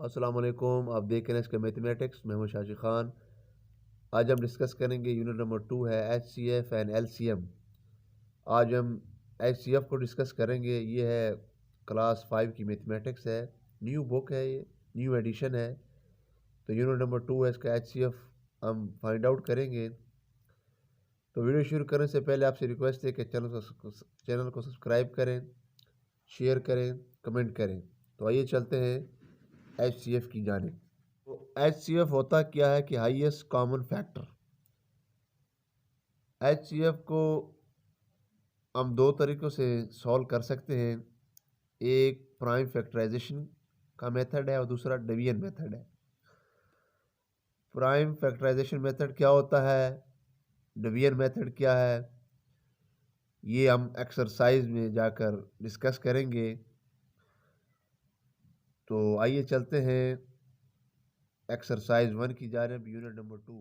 अस्सलाम वालेकुम। आप देख रहे हैं इसका मैथमेटिक्स। मैं हूं शाशिक ख़ान। आज हम डिस्कस करेंगे यूनिट नंबर 2 है HCF एंड LCM। आज हम HCF को डिस्कस करेंगे। ये है क्लास 5 की मैथमेटिक्स है, न्यू बुक है, ये न्यू एडिशन है। तो यूनिट नंबर 2 है, इसका HCF हम फाइंड आउट करेंगे। तो वीडियो शुरू करने से पहले आपसे रिक्वेस्ट है कि चैनल को सब्सक्राइब करें, शेयर करें, कमेंट करें। तो आइए चलते हैं HCF की जानिब। तो HCF होता क्या है कि हाईएस्ट कॉमन फैक्टर। HCF को हम दो तरीक़ों से सॉल्व कर सकते हैं। एक प्राइम फैक्टराइजेशन का मेथड है और दूसरा डिवीजन मेथड है। प्राइम फैक्टराइजेशन मेथड क्या होता है, डिवीजन मेथड क्या है, ये हम एक्सरसाइज में जाकर डिस्कस करेंगे। तो आइए चलते हैं एक्सरसाइज 1 की जानिब, यूनिट नंबर 2।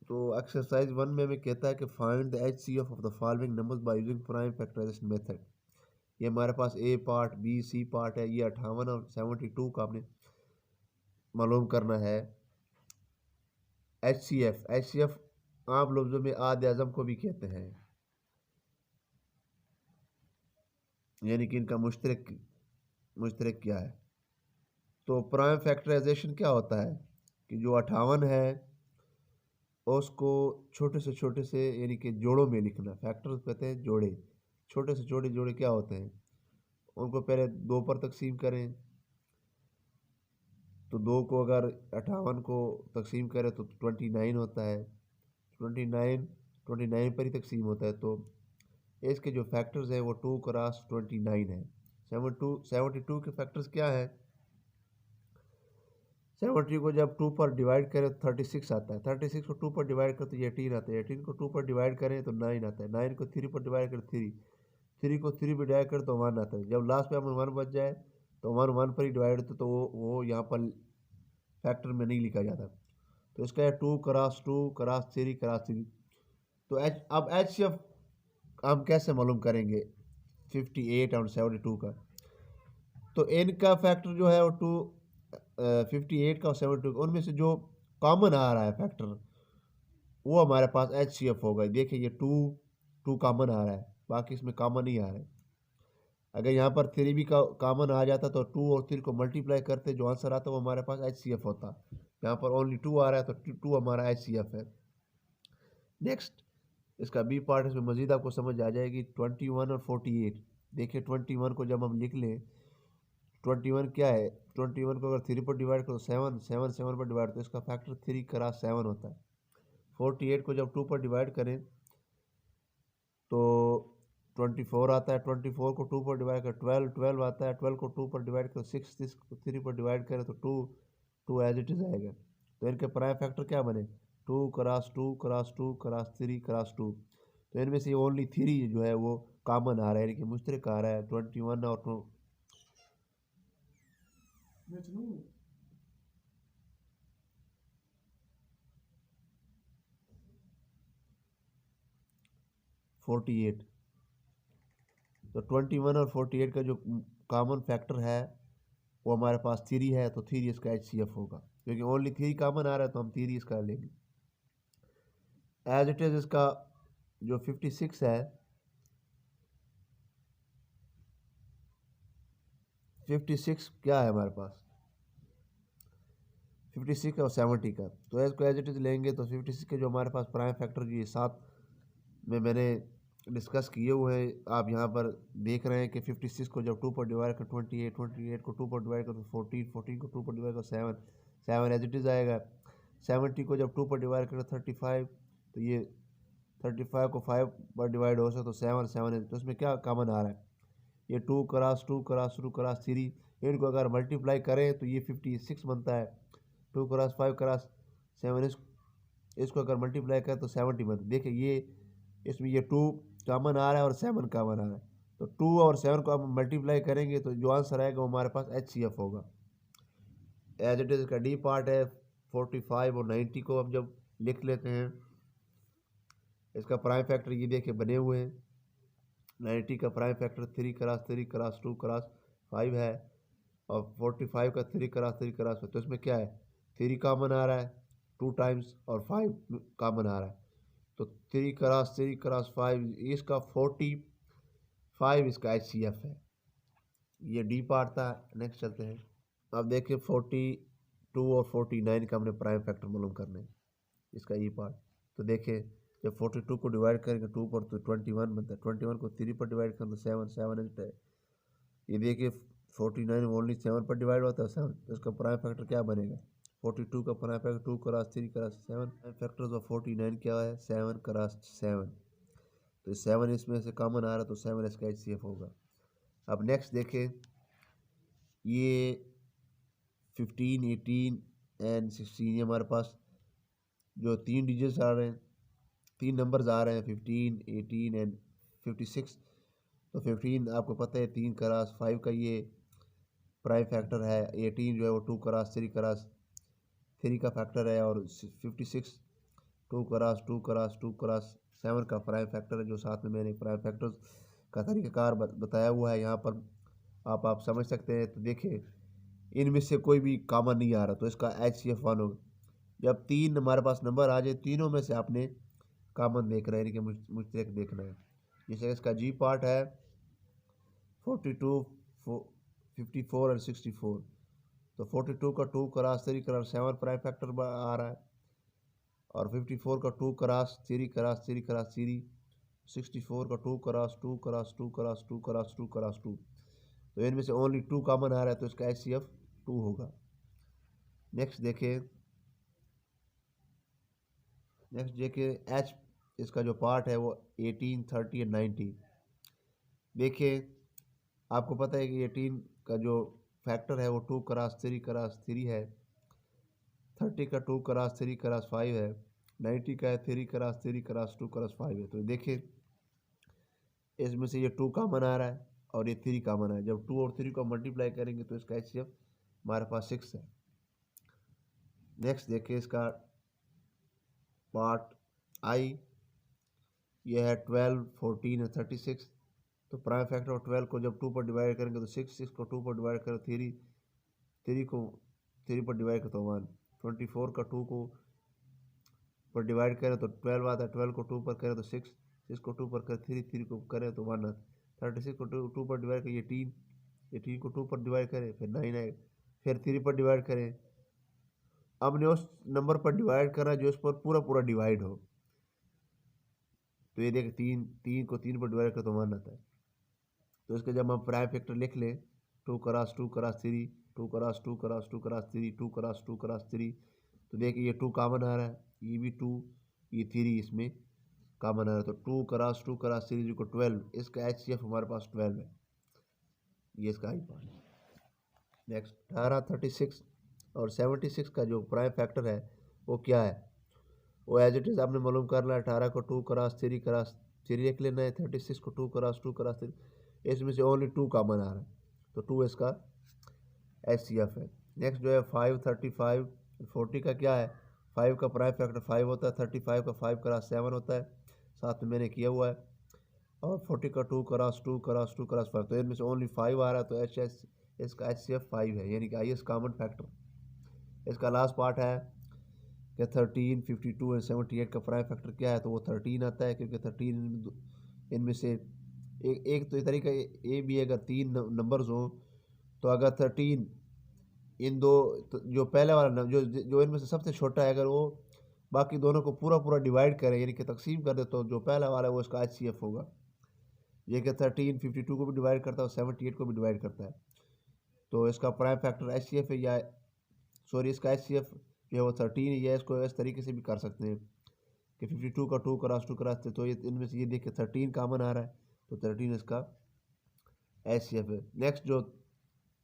तो एक्सरसाइज 1 में हमें कहता है कि find the HCF of the following numbers by using prime factorisation method. ये हमारे पास A part, B, C part है। ये 58 और 72 का आपने मालूम करना है। HCF आम लफ्ज़ों में आद आज़म को भी कहते हैं, यानी कि इनका मुश्तरक क्या है। तो प्राइम फैक्टराइजेशन क्या होता है कि जो 58 है उसको छोटे से यानी कि जोड़ों में लिखना। फैक्टर्स कहते हैं जोड़े। छोटे से छोटे जोड़े क्या होते हैं, उनको पहले 2 पर तकसीम करें। तो 2 को अगर 58 को तकसीम करें तो 29 होता है। 29 पर ही तकसीम होता है। तो इसके जो फैक्टर्स हैं वो 2 क्रॉस 29 है। 72 के फैक्टर्स क्या है, 70 को जब 2 पर डिवाइड करें तो 36 आता है। 36 को 2 पर डिवाइड करें तो 18 आता है। 18 को 2 पर डिवाइड करें तो 9 आता है। 9 को 3 पर डिवाइड करें 3 को 3 पर डिवाइड करें तो 1 आता है। जब लास्ट पे हमें 1 बच जाए तो 1 पर ही डिवाइड होता है, तो वो यहाँ पर फैक्टर में नहीं लिखा जाता। तो इसका है 2 क्रॉस 2 क्रॉस 3 क्रॉस 3। तो अब HCF हम कैसे मालूम करेंगे 58 और 72 का। तो इनका फैक्टर जो है वो 58 का और 72 का, उनमें से जो कॉमन आ रहा है फैक्टर वो हमारे पास HCF होगा। देखिए ये 2 कॉमन आ रहा है, बाकी इसमें कॉमन नहीं आ रहा है। अगर यहाँ पर 3 भी कॉमन आ जाता तो 2 और 3 को मल्टीप्लाई करते, जो आंसर आता वो हमारे पास HCF होता। यहाँ पर ओनली 2 आ रहा है तो 2 हमारा HCF है। नेक्स्ट इसका बी पार्ट, इसमें मजीद आपको समझ आ जाएगी। 21 और 48। देखिए 21 को जब हम लिख लें, 21 क्या है, 21 को अगर 3 पर डिवाइड करो 7 पर डिवाइड, तो इसका फैक्टर 3 क्रॉस 7 होता है। 48 को जब 2 पर डिवाइड करें तो 24 आता है। 24 को 2 पर डिवाइड कर 12 आता है। 12 को 2 पर डिवाइड कर 6 को 3 पर डिवाइड करें तो 2 एज इट इज़ आएगा। तो इनके प्राइम फैक्टर क्या बने, 2 क्रॉस 2 क्रॉस 2 क्रॉस 3 क्रॉस 2। तो इनमें से ओनली 3 जो है वो कॉमन आ रहा है, यानी कि मुश्तरक आ रहा है, 21 और 48। तो 21 और 48 का जो कॉमन फैक्टर है वो हमारे पास 3 है, तो 3 इसका HCF होगा। क्योंकि ओनली 3 कॉमन आ रहा है तो हम 3 इसका लेंगे। एज इट इज़ इसका जो 56 है, 56 क्या है हमारे पास, 56 और 70 का। तो इसको एज इट इज़ लेंगे तो 56 के जो हमारे पास प्राइम फैक्टर ये 7 में मैंने डिस्कस किए हुए हैं। आप यहाँ पर देख रहे हैं कि 56 को जब 2 पर डिवाइड कर 28 को 2 पर डिवाइड कर तो 14 को 2 पर डिवाइड कर 7 एज इट इज़ आएगा। 70 को जब 2 पर डिवाइड कर 35, तो ये 35 को 5 पर डिवाइड हो सकता तो 7 है। तो इसमें क्या कॉमन आ रहा है, ये 2 क्रॉस 2 क्रॉस 2 क्रॉस 3। इनको अगर मल्टीप्लाई करें तो ये 56 बनता है। 2 क्रॉस 5 क्रॉस 7, इसको अगर मल्टीप्लाई करें तो 70 बनता है। देखिए ये इसमें ये 2 कॉमन आ रहा है और 7 कॉमन आ रहा है। तो 2 और 7 को हम मल्टीप्लाई करेंगे तो जो आंसर आएगा वो हमारे पास HCF होगा। एज इट इज़ का डी पार्ट है। 45 और 90 को हम जब लिख लेते हैं, इसका प्राइम फैक्टर ये देखिए बने हुए हैं। 90 का prime factor 3 cross 3 cross 2 cross 5 है। और 45 का 3 क्रॉस 3 क्रॉस 5, तो इसमें क्या है 3 कॉमन आ रहा है 2 टाइम्स और 5 कॉमन आ रहा है, तो 3 क्रॉस 5 इसका 45 इसका HCF है। ये डी पार्ट था। नेक्स्ट चलते हैं। अब देखिए 42 और 49 का हमने प्राइम फैक्टर मालूम करना है, इसका ई पार्ट। तो देखिए जब 42 को डिवाइड करेंगे 2 पर तो 21 बनता है, 21 को 3 पर डिवाइड करें तो 7 है। ये देखिए 49 ओनली 7 पर डिवाइड होता है 7, तो इसका प्राइम फैक्टर क्या बनेगा 42 का prime factor 2 cross 3 cross 7, prime factors of 49 क्या है 7 क्रॉस 7, तो 7 इसमें से कॉमन आ रहा है तो 7 इसका HCF होगा। अब नेक्स्ट देखें, ये 15, 18 एंड 16 ये हमारे पास जो 3 डिजिट्स आ रहे हैं, 3 नंबर्स आ रहे हैं 15, 18 एंड 56। तो 15 आपको पता है 3 क्रॉस 5 का ये प्राइम फैक्टर है, 18 जो है वो 2 क्रॉस 3 क्रॉस 3 का फैक्टर है, और 56 2 क्रॉस 2 क्रॉस 2 क्रॉस 7 का प्राइम फैक्टर है, जो साथ में मैंने प्राइम फैक्टर्स का तरीक़ाकार बताया हुआ है यहाँ पर, आप समझ सकते हैं। तो देखिए इनमें से कोई भी कॉमन नहीं आ रहा, तो इसका HCF 1 होगा। जब 3 हमारे पास नंबर आ जाए, तीनों में से आपने कॉमन देख रहे हैं कि मुश्तरक देखना है। जैसे इसका जी पार्ट है 42, 54 और 64, तो 42 का 2 क्रॉस 3 क्रॉस 7 प्राइम फैक्टर आ रहा है, और 54 का 2 क्रॉस 3 क्रॉस 3 क्रॉस 3, 64 का 2 cross 2 cross 2 cross 2 cross 2 cross 2, तो इनमें से ओनली 2 कॉमन आ रहा है, तो इसका HCF 2 होगा। नेक्स्ट देखिए H इसका जो पार्ट है वो 18, 30 और 90। देखिए आपको पता है कि 18 का जो फैक्टर है वो 2 क्रॉस 3 क्रॉस 3 है, 30 का 2 क्रॉस 3 क्रॉस 5 है, 90 का है 3 क्रॉस 3 क्रॉस 2 क्रॉस 5 है। तो देखिए इसमें से ये 2 कॉमन आ रहा है और ये 3 कॉमन है, जब 2 और 3 को मल्टीप्लाई करेंगे तो इसका HCF हमारे पास 6 है। नेक्स्ट देखिए इसका पार्ट I, यह है 12, 14 और 36। तो प्राइम फैक्टर ऑफ 12 को जब 2 पर डिवाइड करेंगे तो 6, 6 को 2 पर डिवाइड करो 3, 3 को 3 पर डिवाइड करो तो 1, 24 का 2 को पर डिवाइड करें तो 12 आता है, 12 को 2 पर करें तो 6, 6 को 2 पर करें 3, 3 को करें तो 1 आता है, 36 को 2 पर डिवाइड करें 18, 18 को 2 पर डिवाइड करें फिर 9 आएगा, फिर 3 पर डिवाइड करें। अब ने उस नंबर पर डिवाइड करा जो उस पर पूरा पूरा डिवाइड हो, तो ये देख 3 को 3 पर डिवाइड करें तो 1 आता है। तो इसका जब हम प्राइम फैक्टर लिख लें 2 cross 2 cross 3, 2 cross 2 cross 2 cross 3, 2 cross 2 cross 3, तो देखिए ये 2 कॉमन आ रहा है, ये भी 2, ये 3 इसमें कॉमन आ रहा है, तो 2 क्रॉस 2 क्रॉस 3 को 12, इसका HCF हमारे पास 12 है। ये इसका आई पार्ट। नेक्स्ट 18, 36 और 76 का जो प्राइम फैक्टर है वो क्या है, वो एज इट इज़ आपने मालूम करना है। 18 को 2 क्रॉस 3 लिख लेना है, 36 को 2 क्रॉस 2 क्रॉस 3, इसमें से ओनली 2 कॉमन आ रहा है, तो 2 इसका HCF है। नेक्स्ट जो है 5, 35, 40 का क्या है, 5 का प्राइम फैक्टर 5 होता है, 35 का 5 क्रॉस 7 होता है, साथ में मैंने किया हुआ है, और 40 का 2 क्रॉस 2 क्रॉस 2 क्रॉस 5, तो इनमें से ओनली 5 आ रहा है, तो इसका HCF 5 है, यानी कि हाईएस्ट कॉमन फैक्टर। इसका लास्ट पार्ट है कि 13, 52 और 78 का प्राइम फैक्टर क्या है, तो वो 13 आता है, क्योंकि 13 इनमें से एक तो तरीका ये भी है, अगर 3 नंबर्स हों तो अगर 13 इन दो, तो जो पहले वाला जो इनमें से सबसे छोटा है, अगर वो बाकी दोनों को पूरा पूरा डिवाइड करे यानी कि तकसीम कर दे, तो जो पहला वाला है वो इसका HCF होगा। ये कि 13 52 को भी डिवाइड करता है और 78 को भी डिवाइड करता है, तो इसका प्राइम फैक्टर HCF है, या सॉरी इसका HCF जो है वो 13 है, या इसको इस तरीके से भी कर सकते हैं कि 52 का 2 क्रॉस 2 क्रॉस, तो ये इनमें से ये देखिए 13 कॉमन आ रहा है, तो 13 इसका HCF है। नेक्स्ट जो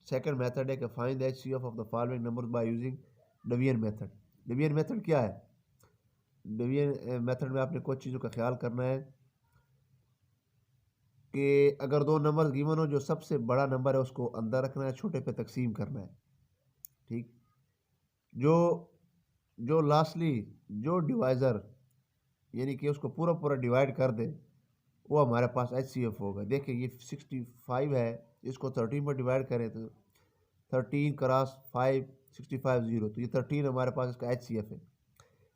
सेकंड मेथड है कि find the HCF of the following numbers by using division method. Division method क्या है, डिवीजन मेथड में आपने कुछ चीज़ों का ख्याल करना है कि अगर 2 नंबर गिवन हो, जो सबसे बड़ा नंबर है उसको अंदर रखना है, छोटे पे तकसीम करना है, ठीक। जो जो लास्टली जो डिवाइज़र यानी कि उसको पूरा पूरा डिवाइड कर दे, वो हमारे पास HCF होगा। देखिए ये 65 है, इसको 13 पर डिवाइड करें तो 13 क्रॉस 5 65 0, तो ये 13 हमारे पास इसका HCF है।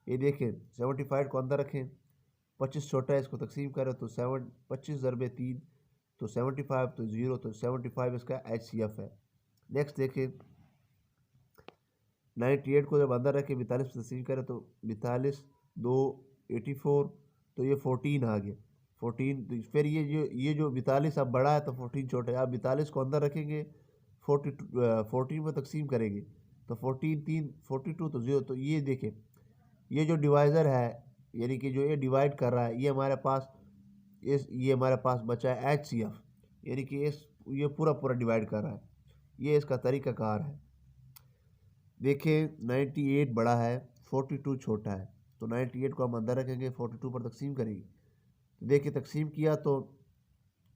ये देखें 75 को अंदर रखें, 25 छोटा है, इसको तकसीम करें तो 25 ज़रबे 3 तो 75 तो 0, तो 75 इसका HCF है। नेक्स्ट देखें 98 को जब अंदर रखें 42 से तकसीम करें तो 42 2 84, तो ये 14 आ गया 14। तो फिर ये जो 42 अब बड़ा है तो 14 छोटा है। आप 42 को अंदर रखेंगे 14 में तकसीम करेंगे तो 14 3 42 तो 0। तो ये देखें ये जो डिवाइज़र है यानी कि जो ये डिवाइड कर रहा है ये हमारे पास ये हमारे पास बचा है HCF, यानी कि ये पूरा डिवाइड कर रहा है। ये इसका तरीक़ाकार है। देखिए 98 बड़ा है 42 छोटा है, तो 98 को हम अंदर रखेंगे 42 पर तकसीम करेंगे। तो देखिए तकसीम किया तो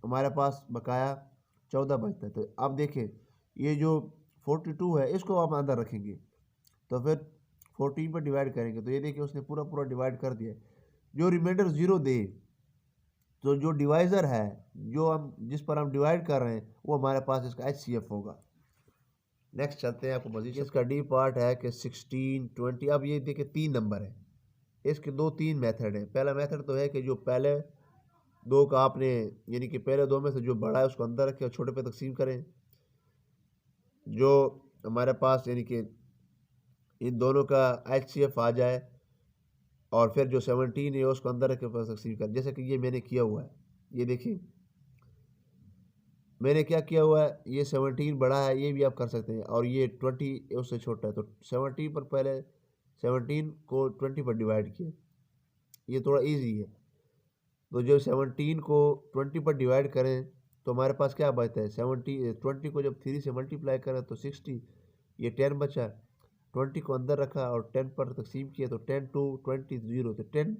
हमारे पास बकाया 14 बचता है। तो अब देखें ये जो 42 है इसको हम अंदर रखेंगे तो फिर 14 पर डिवाइड करेंगे तो ये देखिए उसने पूरा डिवाइड कर दिया। जो रिमाइंडर 0 दे तो जो डिवाइज़र है जिस पर हम डिवाइड कर रहे हैं वो हमारे पास इसका HCF होगा। नेक्स्ट चलते हैं, आपको पोजीशन इसका डी पार्ट है कि 16 20। अब ये देखिए 3 नंबर है, इसके 3 मेथड हैं। पहला मेथड तो है कि जो पहले 2 का आपने यानी कि पहले 2 में से जो बड़ा है उसको अंदर रखें और छोटे पे तकसीम करें। जो हमारे पास यानी कि इन दोनों का HCF आ जाए और फिर जो 17 है उसको अंदर रख के तकसीम करें, जैसे कि ये मैंने किया हुआ है। ये देखिए मैंने क्या किया हुआ है, ये 17 बड़ा है, ये भी आप कर सकते हैं, और ये 20 उससे छोटा है। तो 17 पर पहले 17 को 20 पर डिवाइड किया, ये थोड़ा इजी है। तो जब 17 को 20 पर डिवाइड करें तो हमारे पास क्या बचता है 20 को जब 3 से मल्टीप्लाई करें तो 60, ये 10 बचा। 20 को अंदर रखा और 10 पर तकसीम किया तो 10 2 20 0, तो 10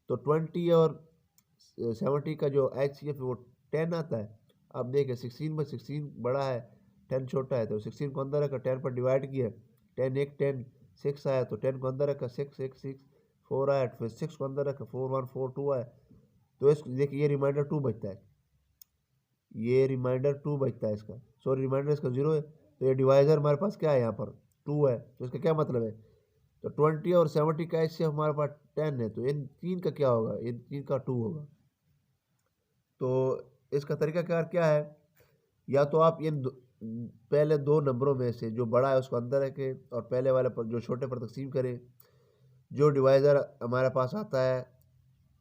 तो 20 और 70 का जो HCF वो 10 आता है। अब देखिए 16 में 16 बड़ा है 10 छोटा है, तो 16 को अंदर रखा 10 पर डिवाइड किया 10 1 10 6 आया, तो 10 को अंदर रखा 6 1 6 4 आया, फिर 6 को अंदर रखा 4 1 4 2 आया। तो इस देखिए ये रिमाइंडर 2 बचता है, ये रिमाइंडर 2 बचता है इसका, सॉरी रिमाइंडर इसका 0 है। तो ये डिवाइज़र हमारे पास क्या है यहाँ पर 2 है, तो इसका क्या मतलब है, तो 20 और 70 का HCF हमारे पास 10 है, तो इन 3 का क्या होगा, इन 3 का 2 होगा। तो इसका तरीक़ाकार क्या है, या तो आप इन पहले 2 नंबरों में से जो बड़ा है उसको अंदर रखें और पहले वाले पर जो छोटे पर तकसीम करें। जो डिवाइज़र हमारे पास आता है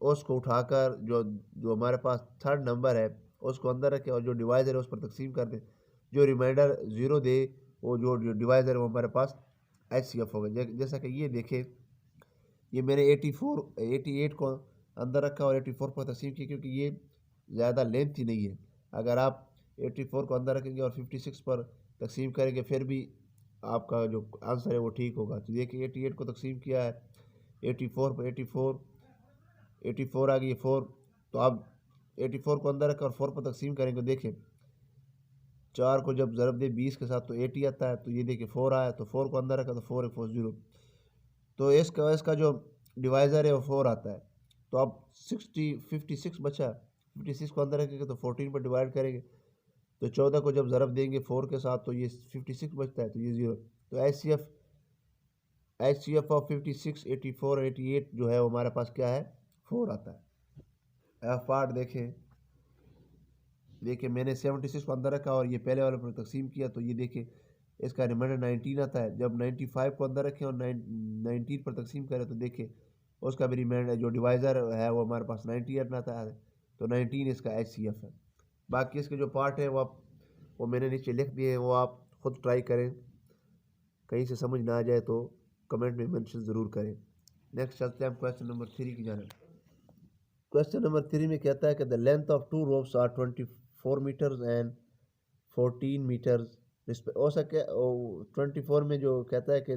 उसको उठाकर जो हमारे पास थर्ड नंबर है उसको अंदर रखें और जो डिवाइज़र है उस पर तकसीम कर दें। जो रिमाइंडर 0 दे वो जो डिवाइज़र है वो हमारे पास HCF होगा। जैसा कि ये देखें, ये मैंने 88 को अंदर रखा और 84 पर तकसीम की, क्योंकि ये ज़्यादा लेंथी नहीं है। अगर आप 84 को अंदर रखेंगे और 56 पर तकसीम करेंगे फिर भी आपका जो आंसर है वो ठीक होगा। तो देखिए 88 को तकसीम किया है 84 पर 84 आ गई 4, तो अब 84 को अंदर रखा और 4 पर तकसीम करेंगे। देखें 4 को जब ज़रब दे 20 के साथ तो 80 आता है, तो ये देखिए 4 आया, तो 4 को अंदर रखा तो 4 4 0, तो इसका जो डिवाइज़र है वो 4 आता है। तो अब 56 बचा, 56 को अंदर रखेंगे तो 14 पर डिवाइड करेंगे तो 14 को जब ज़रब देंगे 4 के साथ तो ये 56 बचता है, तो ये 0। तो HCF ऑफ 56 84 88 जो है वो हमारे पास क्या है 4 आता है। F पार्ट देखिए मैंने 76 को अंदर रखा और ये पहले वाले पर तकसीम किया, तो ये देखिए इसका रिमाइंडर 19 आता है। जब 95 को अंदर रखें और 19 पर तकसीम करें तो देखिए उसका भी रिमाइंडर जो डिवाइज़र है वो हमारे पास 98 आता है, तो 19 इसका HCF है। बाकी इसके जो पार्ट है वो मैंने नीचे लिख दिए हैं, वो आप खुद ट्राई करें, कहीं से समझ ना आ जाए तो कमेंट में मेंशन ज़रूर करें। नेक्स्ट चलते हैं हम क्वेश्चन नंबर 3 की जानिब। क्वेश्चन नंबर 3 में कहता है कि the length of 2 ropes are 24 metres and 14 metres हो सके। 24 में जो कहता है कि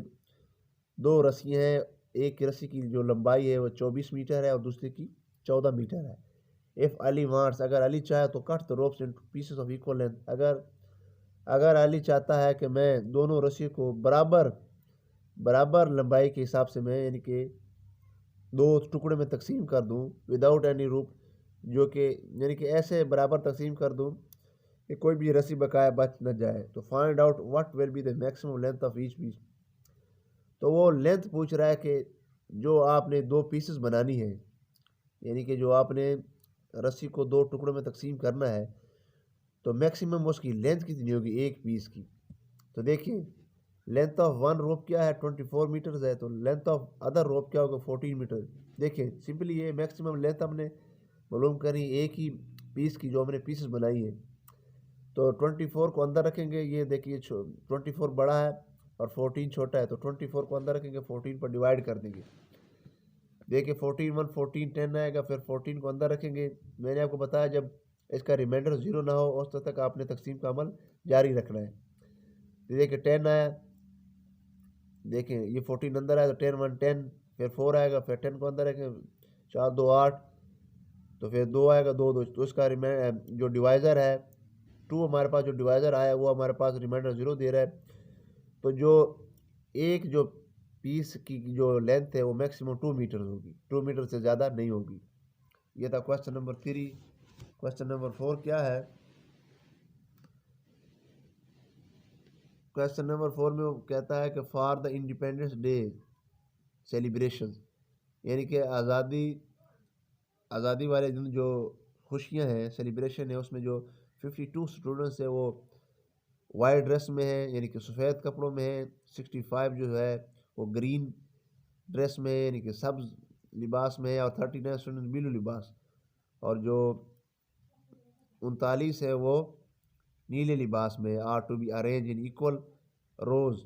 2 रस्सियाँ हैं, एक की रस्सी की जो लंबाई है वो 24 मीटर है और दूसरी की 14 मीटर है। इफ़ अली वांट्स, अगर अली चाहे तो cut the ropes into pieces of equal length, अगर अली चाहता है कि मैं दोनों रस्सी को बराबर लंबाई के हिसाब से मैं यानी कि 2 टुकड़े में तकसीम कर दूं विदाउट एनी रूप, जो कि यानी कि ऐसे बराबर तकसीम कर दूं कि कोई भी रस्सी बकाया बच न जाए। तो find out what will be the maximum length of each piece. तो वो लेंथ पूछ रहा है कि जो आपने 2 पीसेस बनानी है, यानी कि जो आपने रस्सी को 2 टुकड़ों में तकसीम करना है, तो मैक्सिमम उसकी लेंथ कितनी होगी एक पीस की। तो देखिए लेंथ ऑफ वन रोप क्या है 24 मीटर्स है, तो लेंथ ऑफ अदर रोप क्या होगा 14 मीटर। देखिए सिंपली ये मैक्सिमम लेंथ हमने मालूम करी एक ही पीस की जो हमने पीसेस बनाई है। तो 24 को अंदर रखेंगे, ये देखिए 24 बड़ा है और 14 छोटा है, तो 24 को अंदर रखेंगे, 14 पर डिवाइड कर देंगे। देखिए 14 1 14 10 आएगा, फिर 14 को अंदर रखेंगे। मैंने आपको बताया जब इसका रिमाइंडर 0 ना हो उस तक आपने तकसीम का अमल जारी रखना है। तो देखिए 10 आया, देखिए ये 14 अंदर आया तो 10 1 10, फिर 4 आएगा, फिर 10 को अंदर रखेंगे, 4 2 8, तो फिर 2 आएगा 2 2, तो इसका जो डिवाइज़र है 2, हमारे पास जो डिवाइज़र आया वो हमारे पास रिमाइंडर 0 दे रहा है। तो जो पीस की जो लेंथ है वो मैक्सिमम 2 मीटर होगी, 2 मीटर से ज़्यादा नहीं होगी। ये था क्वेश्चन नंबर 3। क्वेश्चन नंबर 4 क्या है? क्वेश्चन नंबर 4 में वो कहता है कि for the independence day celebration, यानी कि आज़ादी वाले दिन जो खुशियां हैं, सेलिब्रेशन है, उसमें जो 52 स्टूडेंट्स हैं वो वाइट ड्रेस में है, यानी कि सफ़ेद कपड़ों में है। 65 जो है वो ग्रीन ड्रेस में है, यानी कि सब्ज लिबास में है, और 39 स्टूडेंट ब्लू लिबास, और जो 39 है वो नीले लिबास में। Are to be arrange in equal rows,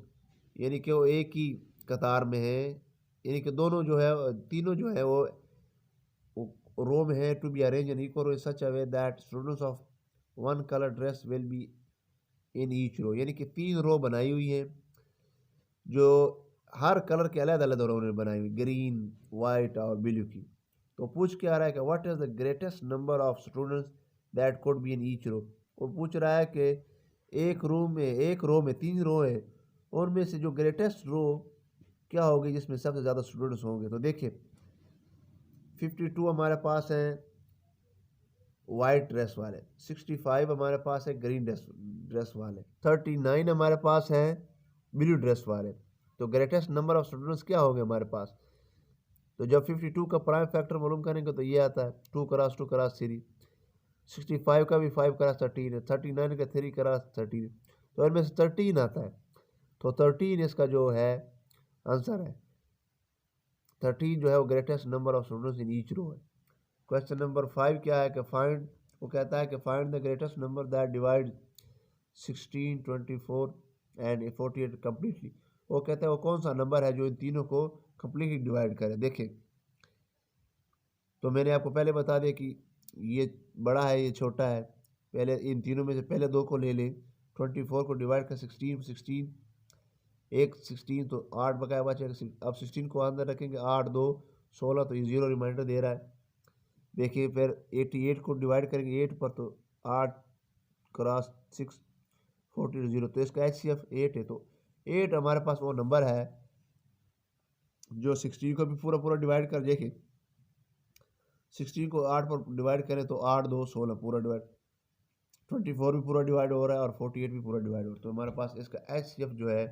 यानी कि वो एक ही कतार में है, यानी कि दोनों जो है तीनों जो है वो रो में है। To be arrange in equal row such a way that students of one colour dress will be in each row, यानी कि 3 रो बनाई हुई है जो हर कलर के अलग अलग रो ने बनाई हुई, ग्रीन वाइट और ब्लू की। तो पूछ के आ रहा है कि what is the greatest number of students that could be in each row. वो पूछ रहा है कि एक रो में 3 रो है, उनमें से जो ग्रेटेस्ट रो क्या होगी जिसमें सबसे ज़्यादा स्टूडेंट्स होंगे। तो देखिए 52 हमारे पास हैं वाइट ड्रेस वाले, 65 हमारे पास है ग्रीन ड्रेस वाले, 39 हमारे पास है ब्लू ड्रेस वाले। तो ग्रेटेस्ट नंबर ऑफ स्टूडेंट्स क्या होंगे हमारे पास? तो जब 52 का प्राइम फैक्टर मालूम करेंगे तो ये आता है 2 क्रॉस 2 क्रॉस 3। 65 का भी 5 क्रॉस 13 है, 39 का 3 क्रॉस 13, तो इनमें से 13 आता है। तो 13 इसका जो है आंसर है, 13 जो है वो greatest number of students in each row है। क्वेश्चन नंबर 5 क्या है कि वो कहता है कि find the greatest number that divide 16 24 and 48 completely. वो कहता है वो कौन सा नंबर है जो इन तीनों को कम्प्लीटली डिवाइड करे। देखें तो मैंने आपको पहले बता दिया कि ये बड़ा है ये छोटा है, पहले इन तीनों में से पहले 2 को ले लें। 24 को डिवाइड कर 16 16 तो 8 बकाया बचेगा। अब 16 को अंदर रखेंगे, 8 2 16, तो ये 0 रिमाइंडर दे रहा है। देखिए फिर 88 को डिवाइड करेंगे 8 पर, तो 8 क्रॉस 6 40 0, तो इसका HCF 8 है। तो 8 हमारे पास वो नंबर है जो 16 को भी पूरा पूरा डिवाइड कर, देखें 16 को 8 पर डिवाइड करें तो 8 2 16 पूरा डिवाइड, 24 भी पूरा डिवाइड हो रहा है और 48 भी पूरा डिवाइड हो रहा है। तो हमारे पास इसका HCF जो है,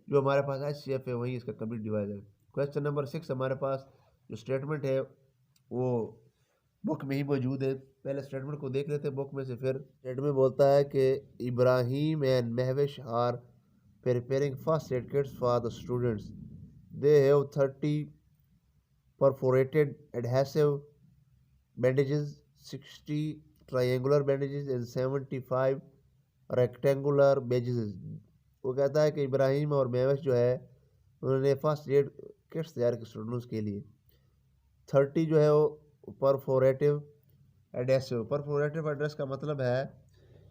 जो हमारे पास HCF है वही इसका कंप्लीट डिवाइड है। क्वेश्चन नंबर 6 हमारे पास जो स्टेटमेंट है वो बुक में ही मौजूद है। पहले स्टेटमेंट को देख लेते हैं बुक में से। फिर स्टेटमेंट बोलता है कि Ibrahim and Mahvish are preparing first aid kits for the students. They have 30 perforated adhesive bandages, 60 triangular bandages and 75 rectangular bandages। वो कहता है कि इब्राहिम और महविश जो है उन्होंने फर्स्ट एड किट्स तैयार की स्टूडेंट्स के लिए। 30 जो है वो परफोरेटिव एड्रेस का मतलब है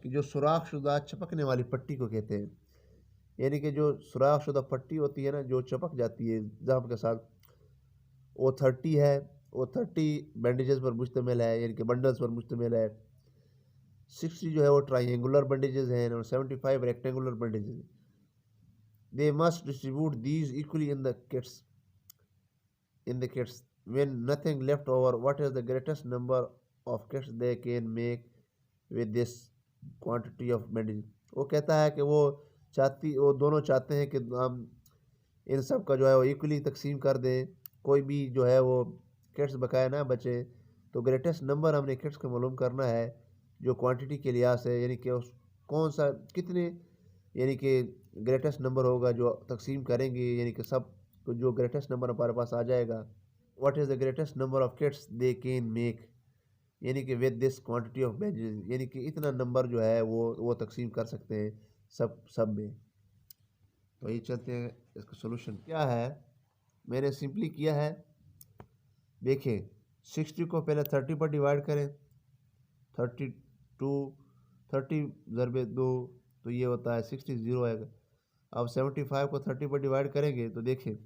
कि जो सुराख शुदा चपकने वाली पट्टी को कहते हैं, यानी कि जो सुराख शुदा पट्टी होती है ना जो चपक जाती है जाम के साथ, वो 30 है। वो 30 बैंडेजेस पर मुश्तमिल है, यानी कि बंडल्स पर मुश्तमिल है। 60 जो है वो ट्राइंगुलर बैंडेजेस हैं और 75 rectangular bandages. They must distribute these equally in the kits when nothing left over. What is the greatest number of kits they can make with this quantity of medicine. वो कहता है कि वो दोनों चाहते हैं कि हम इन सब का जो है वो इक्वली तकसीम कर दें, कोई भी जो है वो किट्स बकाया ना बचे। तो ग्रेटेस्ट नंबर हमने किट्स को मालूम करना है जो क्वांटिटी के लिहाज से, यानी कि उस कौन सा कितने, यानी कि ग्रेटेस्ट नंबर होगा जो तकसीम करेंगे, यानी कि सब तो जो ग्रेटेस्ट नंबर हमारे पास आ जाएगा। What is the greatest number of kits they can make, यानी कि with this quantity of benches, यानी कि इतना नंबर जो है वो तकसीम कर सकते हैं सब सब में। तो ये चलते हैं, इसका सोल्यूशन क्या है। मैंने सिंपली किया है, देखिए 60 को पहले 30 पर डिवाइड करें, 32, 30 × 2 तो ये होता है 60, ज़ीरो आएगा। अब 75 को 30 पर डिवाइड करेंगे तो देखिए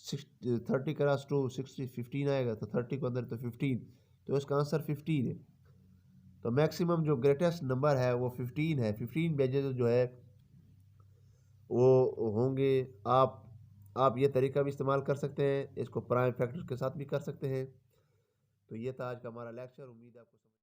30 क्रॉस 2 60, 15 आएगा, तो 30 को अंदर तो 15, तो इसका आंसर 15 है। तो मैक्सिमम जो ग्रेटेस्ट नंबर है वो 15 है। 15 बेजेस जो है वो होंगे। आप ये तरीका भी इस्तेमाल कर सकते हैं, इसको प्राइम फैक्टर के साथ भी कर सकते हैं। तो ये था आज का हमारा लेक्चर, उम्मीद है आपको